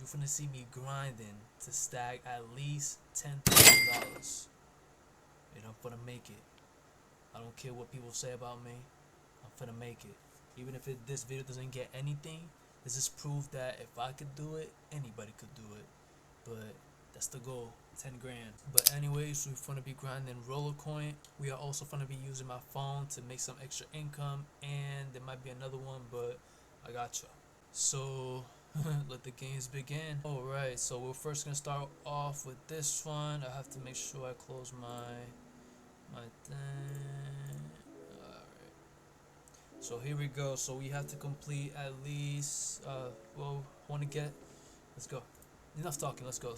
you're finna see me grinding to stack at least $10,000, and I'm gonna make it. I don't care what people say about me. I'm finna make it. Even if this video doesn't get anything, this is proof that if I could do it, anybody could do it. But that's the goal, 10 grand. But anyways, we're gonna be grinding roller coin. We are also gonna be using my phone to make some extra income, and there might be another one, but I got you. So let the games begin. Alright, so we're first gonna start off with this one. I have to make sure I close my thing. Alright. So here we go. So we have to complete at least wanna get, let's go. Enough talking, let's go.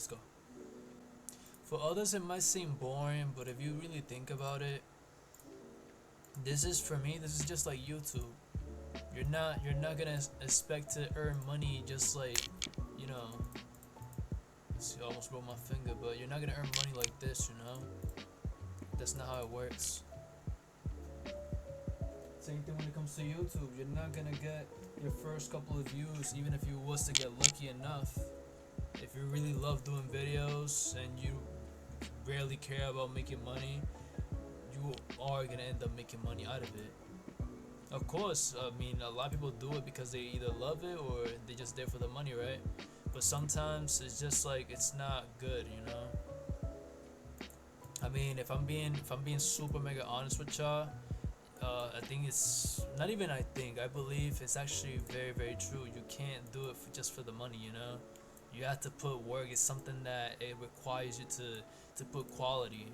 For others it might seem boring, but if you really think about it, this is, for me, this is just like YouTube. You're not gonna expect to earn money just like, you know, see, I almost broke my finger, but you're not gonna earn money like this, you know. That's not how it works. Same thing when it comes to YouTube. You're not gonna get your first couple of views, even if you was to get lucky enough. If you really love doing videos and you rarely care about making money, you are gonna end up making money out of it. Of course, I mean, a lot of people do it because they either love it or they just there for the money, right? But sometimes it's just like, it's not good, you know. I mean, if I'm being super mega honest with y'all, I think it's not even, I believe it's actually very, very true. You can't do it just for the money, you know. You have to put work. It's something that it requires you to put quality.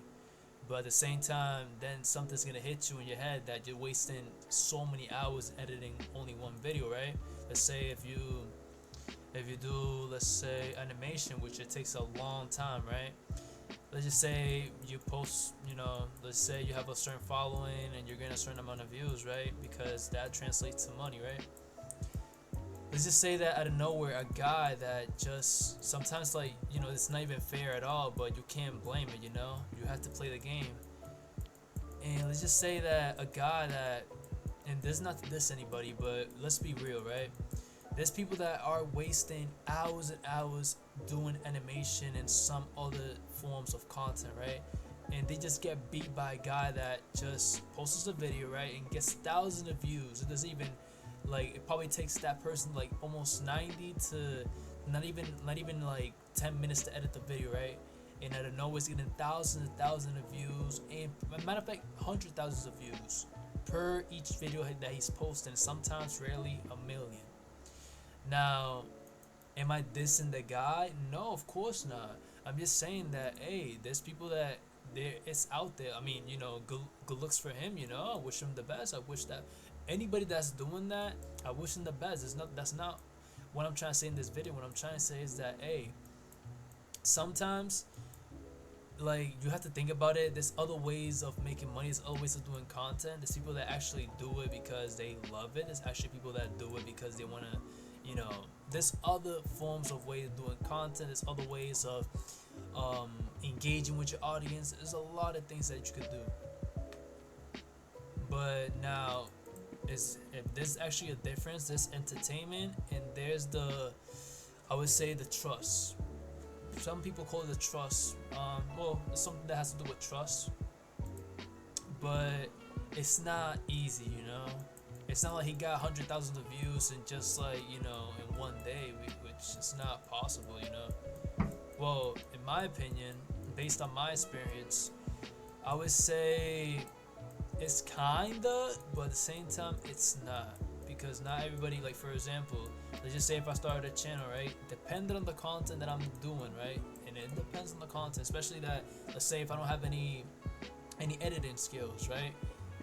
But at the same time, then something's gonna hit you in your head that you're wasting so many hours editing only one video, right? Let's say if you do, let's say, animation, which it takes a long time, right? Let's just say you post, you know, let's say you have a certain following and you're getting a certain amount of views, right? Because that translates to money, right? Let's just say that out of nowhere, a guy that just sometimes, like, you know, it's not even fair at all, but you can't blame it, you know. You have to play the game. And let's just say that a guy that, and this is not to diss anybody, but let's be real, right? There's people that are wasting hours and hours doing animation and some other forms of content, right? And they just get beat by a guy that just posts a video, right, and gets thousands of views. It doesn't even, like, it probably takes that person like almost 90 to not even like 10 minutes to edit the video, right? And out of nowhere, it's getting thousands and thousands of views, and matter of fact, hundreds of thousands of views per each video that he's posting. Sometimes, rarely, a million. Now, am I dissing the guy? No, of course not. I'm just saying that, hey, there's people that it's out there. I mean, you know, good looks for him. You know, I wish him the best. I wish that anybody that's doing that, I wish them the best. That's not what I'm trying to say in this video. What I'm trying to say is that, hey, sometimes, like, you have to think about it. There's other ways of making money. There's other ways of doing content. There's people that actually do it because they love it. There's actually people that do it because they want to, you know, there's other forms of ways of doing content. There's other ways of engaging with your audience. There's a lot of things that you could do. But now, if there's actually a difference, there's entertainment and there's the, I would say, the trust. Some people call it the trust. Well, it's something that has to do with trust, but it's not easy, you know. It's not like he got 100,000 of views and just, like, you know, in one day, which is not possible, you know. Well, in my opinion, based on my experience, I would say it's kinda, but at the same time, it's not. Because not everybody, like, for example, let's just say if I started a channel, right? Depending on the content that I'm doing, right? And it depends on the content, especially that, let's say if I don't have any editing skills, right?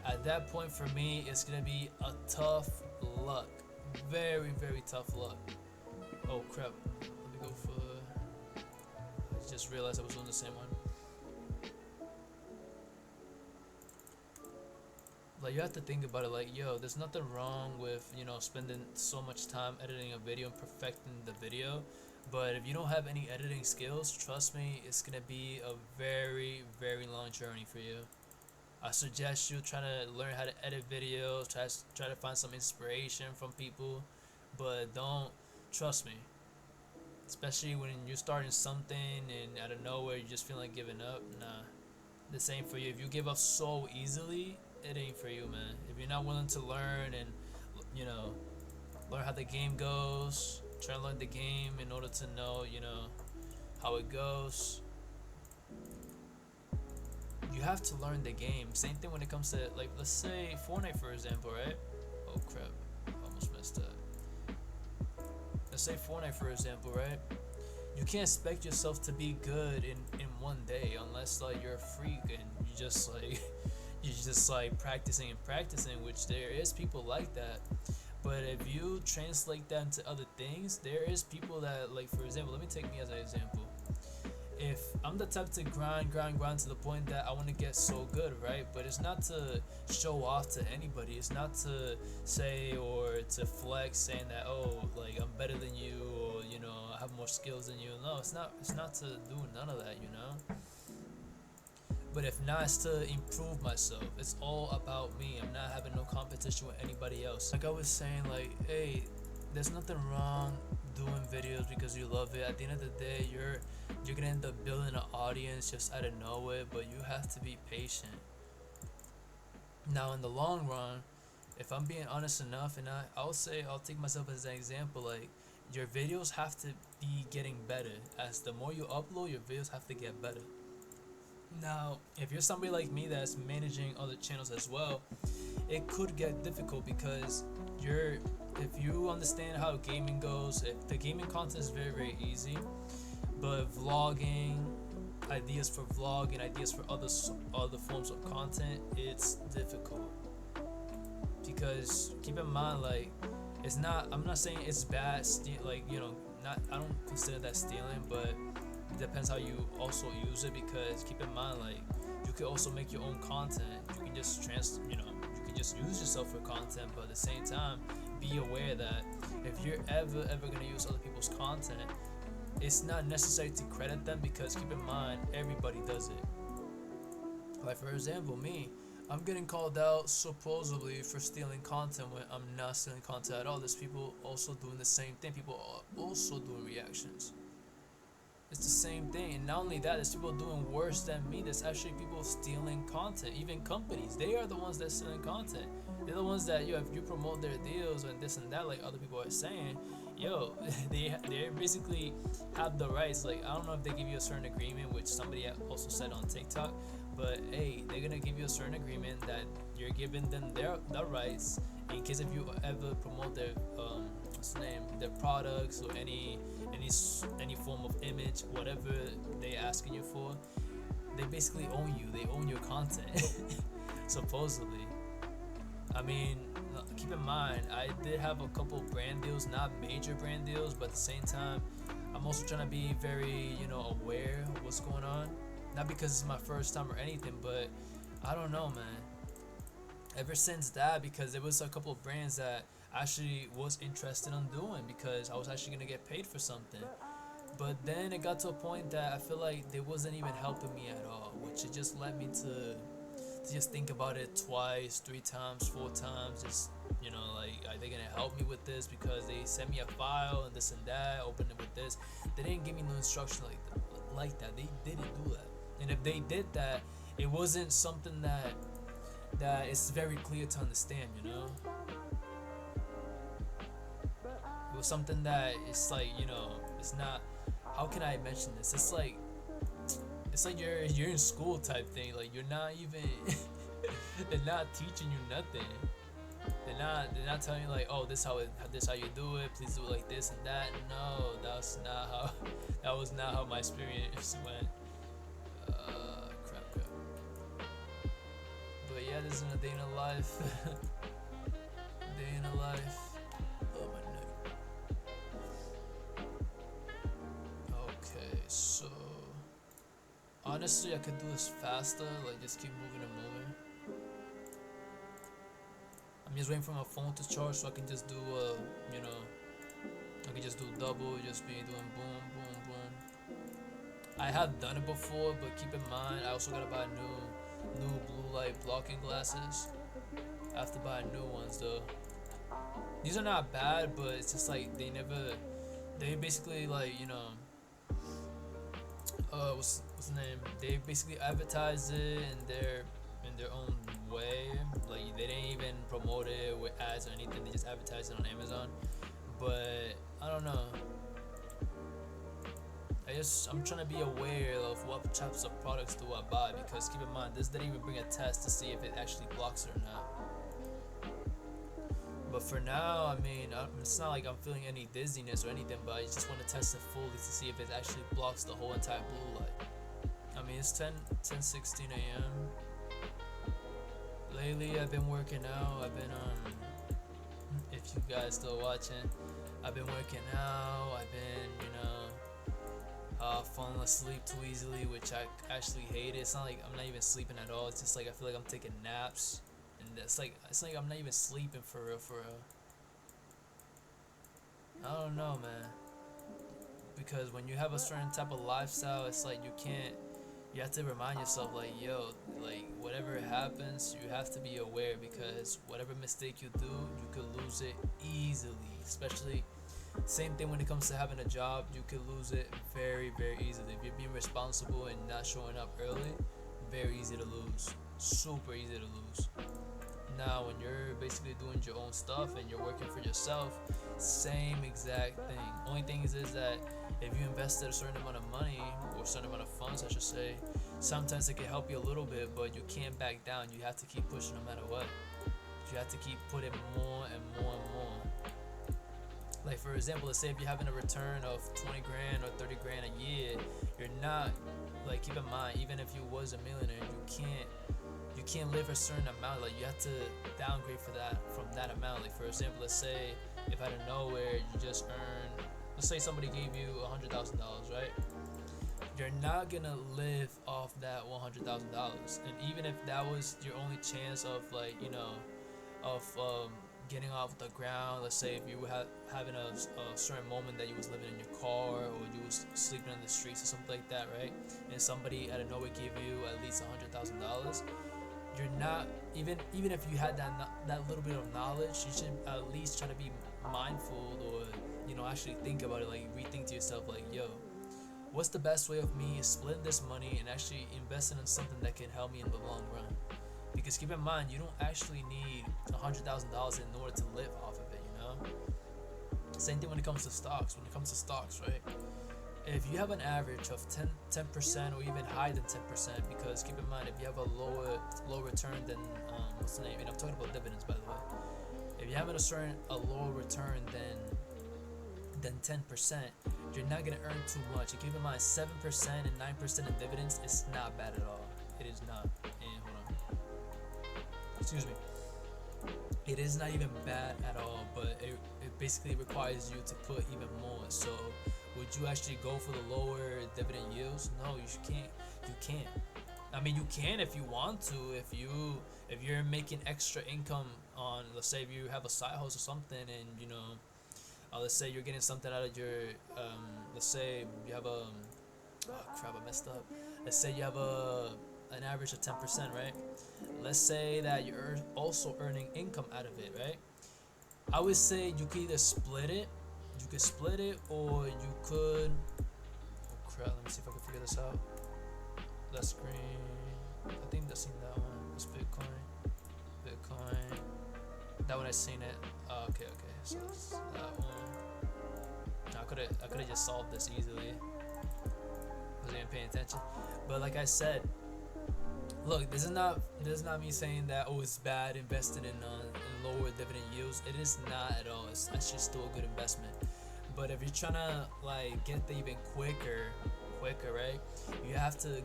At that point, for me, it's gonna be a tough luck. Very, very tough luck. Oh crap. Let me go for, I just realized I was on the same one. Like, you have to think about it, like, yo, there's nothing wrong with, you know, spending so much time editing a video and perfecting the video, but if you don't have any editing skills, trust me, it's gonna be a very, very long journey for you. I suggest you try to learn how to edit videos, try to find some inspiration from people, but don't, trust me, Especially when you're starting something and out of nowhere you just feel like giving up. Nah, this ain't for you. If you give up so easily, it ain't for you, man. If you're not willing to learn and, you know, learn how the game goes, try to learn the game in order to know, how it goes. You have to learn the game. Same thing when it comes to, like, let's say Fortnite, for example, right? Oh crap, almost messed up. Let's say Fortnite, for example, right? You can't expect yourself to be good in one day unless like you're a freak and you just like practicing and practicing, which there is people like that. But if you translate that into other things, there is people that, like, for example, let me take me as an example. If I'm the type to grind to the point that I want to get so good, right? But it's not to show off to anybody. It's not to say or to flex, saying that, oh, like, I'm better than you, or I have more skills than you. No, it's not. It's not to do none of that, But if not, it's to improve myself. It's all about me. I'm not having no competition with anybody else. Like I was saying, like, hey, there's nothing wrong doing videos because you love it. At the end of the day, you're gonna end up building an audience just out of nowhere, but you have to be patient. Now, in the long run, if I'm being honest enough, and I'll say, I'll take myself as an example, like, your videos have to be getting better. As the more you upload, your videos have to get better. Now, if you're somebody like me that's managing other channels as well, it could get difficult because if you understand how gaming goes, if the gaming content is very, very easy, but vlogging, ideas for vlogging, ideas for other forms of content, it's difficult. Because keep in mind, like, I'm not saying it's bad, I don't consider that stealing, but it depends how you also use it. Because keep in mind, like, you can also make your own content. You can just you can just use yourself for content, but at the same time, be aware that if you're ever gonna use other people's content, it's not necessary to credit them, because keep in mind, everybody does it. Like, for example, me, I'm getting called out supposedly for stealing content when I'm not stealing content at all. There's people also doing the same thing. People are also doing reactions. It's the same thing. And not only that, there's people doing worse than me. There's actually people stealing content. Even companies, they are the ones that stealing content. They're the ones that, if you promote their deals and this and that, like other people are saying, they basically have the rights. Like, I don't know if they give you a certain agreement, which somebody also said on TikTok, but hey, they're gonna give you a certain agreement that you're giving them their rights in case if you ever promote their their products or any form of image, whatever they asking you for, they basically own you. They own your content, supposedly. I mean, keep in mind, I did have a couple brand deals, not major brand deals, but at the same time, I'm also trying to be very, aware of what's going on. Not because it's my first time or anything, but I don't know, man. Ever since that, because there was a couple of brands that actually was interested in doing, because I was actually gonna get paid for something. But then it got to a point that I feel like they wasn't even helping me at all, which it just led me to just think about it twice, 3 times, 4 times. Just, like, are they gonna help me with this? Because they sent me a file and this and that, open it with this. They didn't give me no instruction like that. They didn't do that. And if they did that, it wasn't something that is very clear to understand, It was something that it's like, it's not, how can I mention this? It's like you're in school type thing. Like, you're not even they're not teaching you nothing. They're not telling you, like, oh, this how you do it, please do it like this and that. No, that was not how my experience went. Crap. But yeah, this is a day in a life. Day in a life. Oh, my neck. Okay, so honestly, I could do this faster. Like, just keep moving and moving. I'm just waiting for my phone to charge so I can just do I can just do double, just be doing boom, boom, boom. I have done it before, but keep in mind, I also gotta buy new blue light blocking glasses. I have to buy new ones though. These are not bad, but it's just like they never they basically like, what's the name? They basically advertise it in their own way. Like they didn't even promote it with ads or anything. They just advertised it on Amazon. But I don't know. I'm trying to be aware of what types of products do I buy, because keep in mind this didn't even bring a test to see if it actually blocks it or not. But for now, I mean, it's not like I'm feeling any dizziness or anything, but I just want to test it fully to see if it actually blocks the whole entire blue light. I mean, it's 10:16 a.m. Lately, I've been working out. If you guys still watching, I've been working out. I've been, falling asleep too easily, which I actually hate it. It's not like I'm not even sleeping at all. It's just like I feel like I'm taking naps, and it's like I'm not even sleeping for real. I don't know, man. Because when you have a certain type of lifestyle, it's like you have to remind yourself, like, yo, like whatever happens, you have to be aware, because whatever mistake you do, you could lose it easily. Especially, same thing when it comes to having a job, you could lose it very, very easily. If you're being responsible and not showing up early, very easy to lose. Super easy to lose. Now, when you're basically doing your own stuff and you're working for yourself, same exact thing. Only thing is that if you invested a certain amount of money, or a certain amount of funds, I should say, sometimes it can help you a little bit, but you can't back down. You have to keep pushing no matter what. You have to keep putting more and more and more. Like, for example, let's say if you're having a return of 20 grand or 30 grand a year, you're not, like, keep in mind, even if you was a millionaire, you can't live a certain amount. Like, you have to downgrade from that amount. Like, for example, let's say if out of nowhere you just earn, let's say somebody gave you $100,000, right? You're not gonna live off that $100,000, and even if that was your only chance of, like, getting off the ground. Let's say if you were having a certain moment that you was living in your car, or you was sleeping in the streets or something like that, right? And somebody out of nowhere gave you at least $100,000. You're not, even if you had that little bit of knowledge, you should at least try to be mindful, or actually think about it. Like, rethink to yourself, like, yo, what's the best way of me splitting this money and actually investing in something that can help me in the long run? Because keep in mind, you don't actually need $100,000 in order to live off of it, Same thing when it comes to stocks. Right? If you have an average of 10% or even higher than 10%, because keep in mind, if you have a low return than, what's the name? And I'm talking about dividends, by the way. If you're having a lower return than 10%, you're not gonna earn too much. And keep in mind, 7% and 9% in dividends is not bad at all. It is not. Excuse me. It is not even bad at all, but it basically requires you to put even more. So would you actually go for the lower dividend yields? No, you can't. You can't. I mean, you can if you want to. If you're making extra income on, let's say if you have a side hustle or something, and let's say you're getting something out of your, let's say you have oh crap, I messed up. Let's say you have an average of 10%, right? Let's say that you're also earning income out of it, right? I would say you could either split it. You could split it, or you could. Oh crap! Let me see if I can figure this out. That screen. I think I've seen that one. It's Bitcoin. That one I seen it. Okay. So it's that one. I could have just solved this easily. Wasn't even paying attention. But like I said, look, this is not me saying that it's bad investing in lower dividend yields. It is not at all. It's actually still a good investment. But if you're trying to like get there even quicker, right? You have to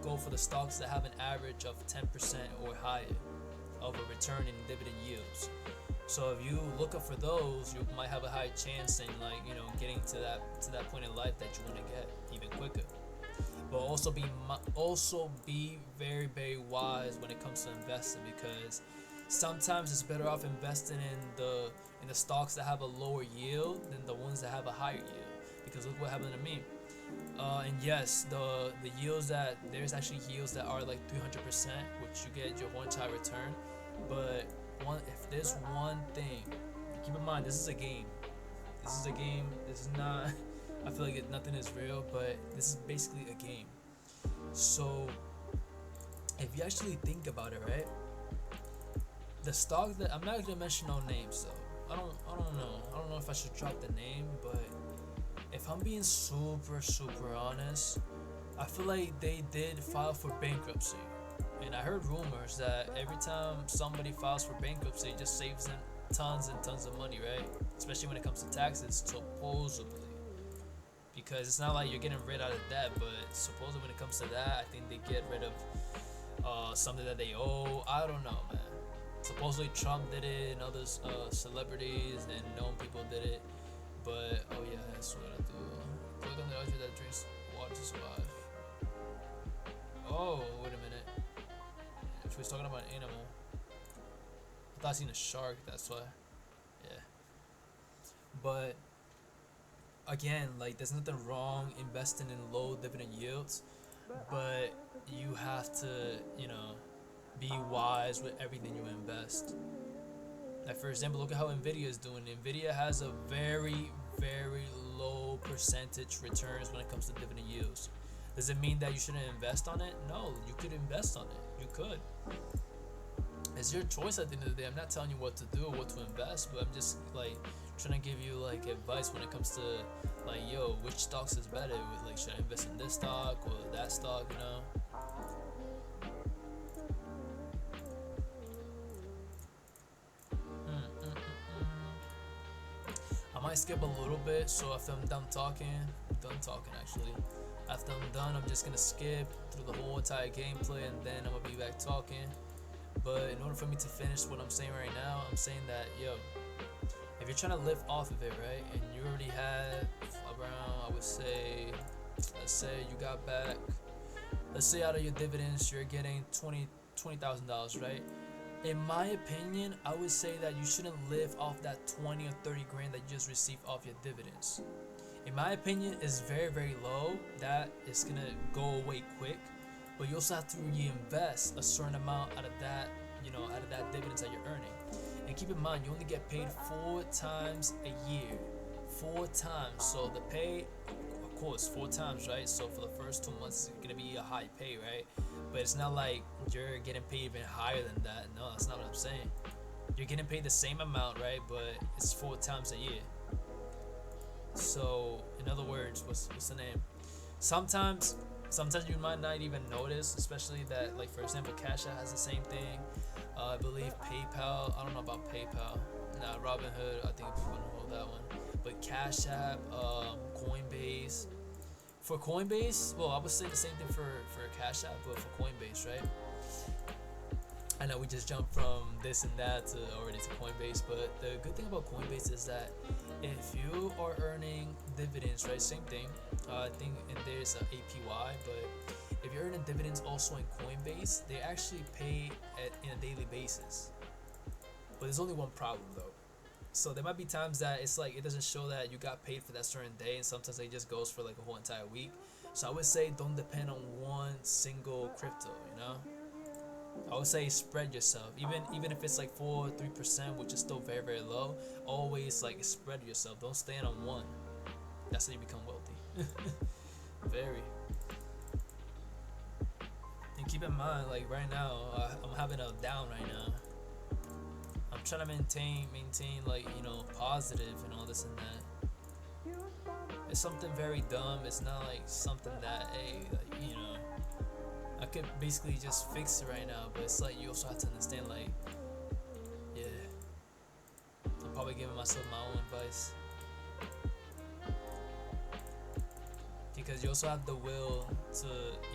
go for the stocks that have an average of 10% or higher of a return in dividend yields. So if you look up for those, you might have a high chance in getting to that point in life that you want to get even quicker. But also be very, very wise when it comes to investing, because sometimes it's better off investing in the stocks that have a lower yield than the ones that have a higher yield. Because look what happened to me. And yes, the yields there's actually yields that are like 300%, which you get your one time return. But if there's one thing, keep in mind, this is a game. This is a game. This is not. I feel like nothing is real, but this is basically a game. So if you actually think about it, right? The stock that I'm not gonna mention no names though. I don't know. I don't know if I should drop the name, but if I'm being super honest, I feel like they did file for bankruptcy. And I heard rumors that every time somebody files for bankruptcy, it just saves them tons and tons of money, right? Especially when it comes to taxes, supposedly. Because it's not like you're getting rid out of debt, but supposedly when it comes to that, I think they get rid of something that they owe. I don't know, man. Supposedly Trump did it, and other celebrities and known people did it. But oh yeah, that's what I do. Click on the other that drinks water to survive. Oh, wait a minute. She was talking about an animal. I thought I seen a shark, that's why. Yeah. But again, like there's nothing wrong investing in low dividend yields, but you have to, be wise with everything you invest. Like for example, look at how Nvidia is doing. Nvidia has a very low percentage returns when it comes to dividend yields. Does it mean that you shouldn't invest on it? No, you could invest on it. You could. It's your choice at the end of the day. I'm not telling you what to do or what to invest, but I'm just like trying to give you like advice when it comes to like, yo, which stocks is better? Like, should I invest in this stock or that stock? I might skip a little bit, so after I'm done talking actually. After I'm done, I'm just gonna skip through the whole entire gameplay and then I'm gonna be back talking. But in order for me to finish what I'm saying right now, I'm saying that, yo, if you're trying to live off of it, right, and you already had around, I would say, let's say you got back, let's say out of your dividends, you're getting $20,000, right? In my opinion, I would say that you shouldn't live off that 20 or 30 grand that you just received off your dividends. In my opinion, it's very low. That is gonna go away quick, but you also have to reinvest a certain amount out of that, out of that dividends that you're earning. And keep in mind, you only get paid 4 times a year, 4 times. So the pay, of course, 4 times, right? So for the first 2 months, it's gonna be a high pay, right? But it's not like you're getting paid even higher than that. No, that's not what I'm saying. You're getting paid the same amount, right? But it's 4 times a year. So in other words, what's the name? Sometimes you might not even notice, especially that, like for example, Cash App has the same thing. I believe PayPal. I don't know about PayPal. Nah, Robinhood. I think people know that one. But Cash App, Coinbase. For Coinbase, well, I would say the same thing for Cash App, but for Coinbase, right? I know we just jumped from this and that to already to Coinbase, but the good thing about Coinbase is that if you are earning dividends, right, same thing, I think and there's an APY, but if you're earning dividends also in Coinbase, they actually pay in a daily basis. But there's only one problem though. So there might be times that it's like it doesn't show that you got paid for that certain day, and sometimes it just goes for like a whole entire week. So I would say don't depend on one single crypto, I would say spread yourself, even if it's like 3%, which is still very low. Always like spread yourself. Don't stand on one. That's how you become wealthy. Very. And keep in mind, like right now, I'm having a down right now. I'm trying to maintain like positive and all this and that. It's something very dumb. It's not like something that I could basically just fix it right now, but it's like you also have to understand, like, yeah, I'm probably giving myself my own advice, because you also have the will to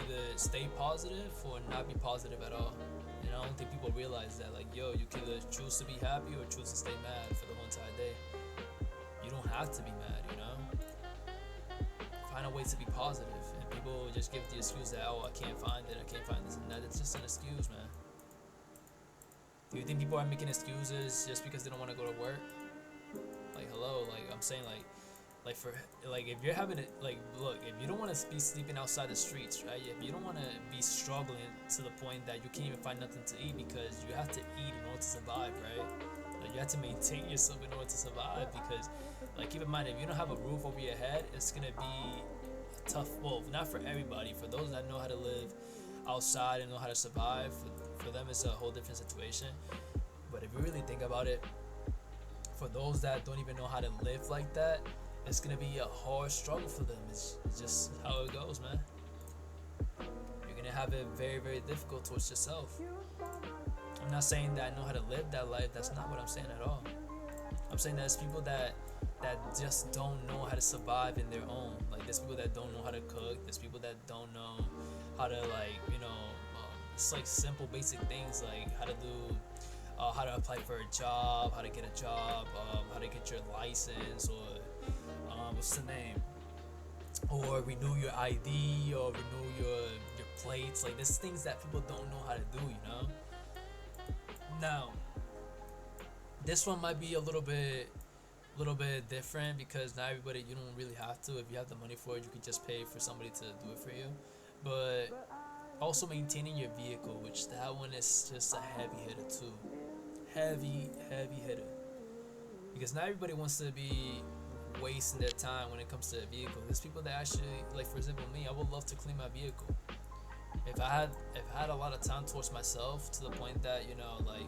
either stay positive or not be positive at all. And I don't think people realize that, like, yo, you can either choose to be happy or choose to stay mad for the whole entire day. You don't have to be mad, Find a way to be positive. People just give the excuse that, oh, I can't find it, I can't find this and that. It's just an excuse, man. Do you think people are making excuses just because they don't want to go to work? Like, hello, like I'm saying, if you're having it, like, look, if you don't want to be sleeping outside the streets, right? If you don't want to be struggling to the point that you can't even find nothing to eat because you have to eat in order to survive, right? Like, you have to maintain yourself in order to survive, because Like, keep in mind, if you don't have a roof over your head, it's gonna be tough. Well, not for everybody. For those that know how to live outside and know how to survive, for them it's a whole different situation. But if you really think about it, for those that don't even know how to live like that, it's gonna be a hard struggle for them. It's just how it goes, man. You're gonna have it very, very difficult towards yourself. I'm not saying that I know how to live that life. That's not what I'm saying at all. I'm saying that there's people that just don't know how to survive in their own. Like, there's people that don't know how to cook. There's people that don't know how to, like, it's like simple, basic things like how to do, how to apply for a job, how to get a job, how to get your license, or what's the name, or renew your ID, or renew your plates. Like, there's things that people don't know how to do, you know. Now, this one might be a little bit different because not everybody, you don't really have to. If you have the money for it, you could just pay for somebody to do it for you. But also maintaining your vehicle, which that one is just a heavy hitter too. Heavy hitter. Because not everybody wants to be wasting their time when it comes to a vehicle. There's people that actually, like, for example, me, I would love to clean my vehicle. If I had a lot of time towards myself, to the point that, like,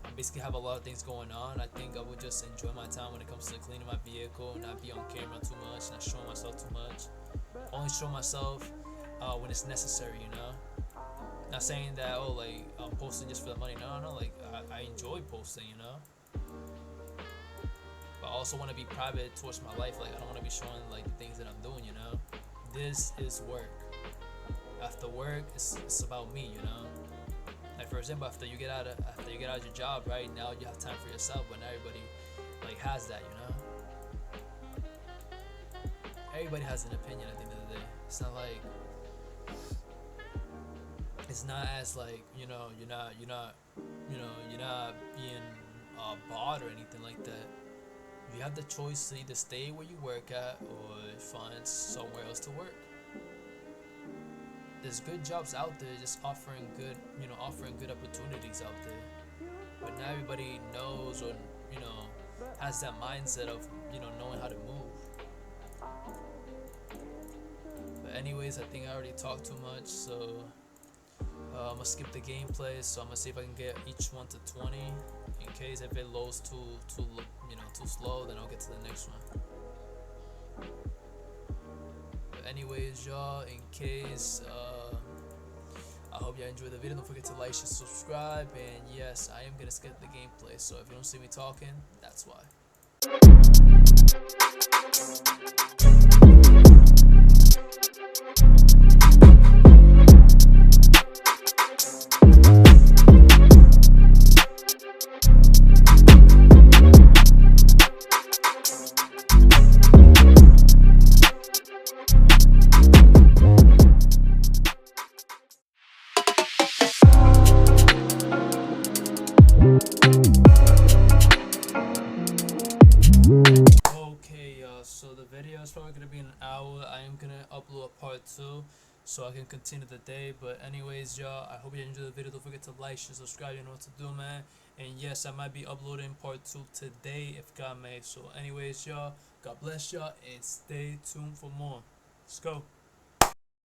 I basically have a lot of things going on, I think I would just enjoy my time when it comes to cleaning my vehicle, not be on camera too much, not showing myself too much. Only show myself when it's necessary, Not saying that, I'm posting just for the money. No, like, I enjoy posting, But I also want to be private towards my life. Like, I don't want to be showing, like, the things that I'm doing, This is work. After work, it's about me, Like, for example, after you get out of your job, right, now you have time for yourself, but not everybody, like, has that, Everybody has an opinion at the end of the day. It's not like, it's not as like, you're not being bought or anything like that. You have the choice to either stay where you work at or find somewhere else to work. There's good jobs out there just offering good opportunities out there. But not everybody knows or, has that mindset of, knowing how to move. But anyways, I think I already talked too much, so I'm gonna skip the gameplay. So I'm gonna see if I can get each one to 20. In case if it loads too slow, then I'll get to the next one. But anyways, y'all, in case I hope y'all enjoyed the video. Don't forget to like, share, subscribe, and yes, I am gonna skip the gameplay. So if you don't see me talking, that's why. So the video is probably gonna be an hour. I am gonna upload a part 2 so I can continue the day. But anyways, y'all, I hope you enjoyed the video. Don't forget to like, share, subscribe. You know what to do, man. And yes, I might be uploading part 2 today if God may. So anyways, y'all, God bless y'all and stay tuned for more. Let's go.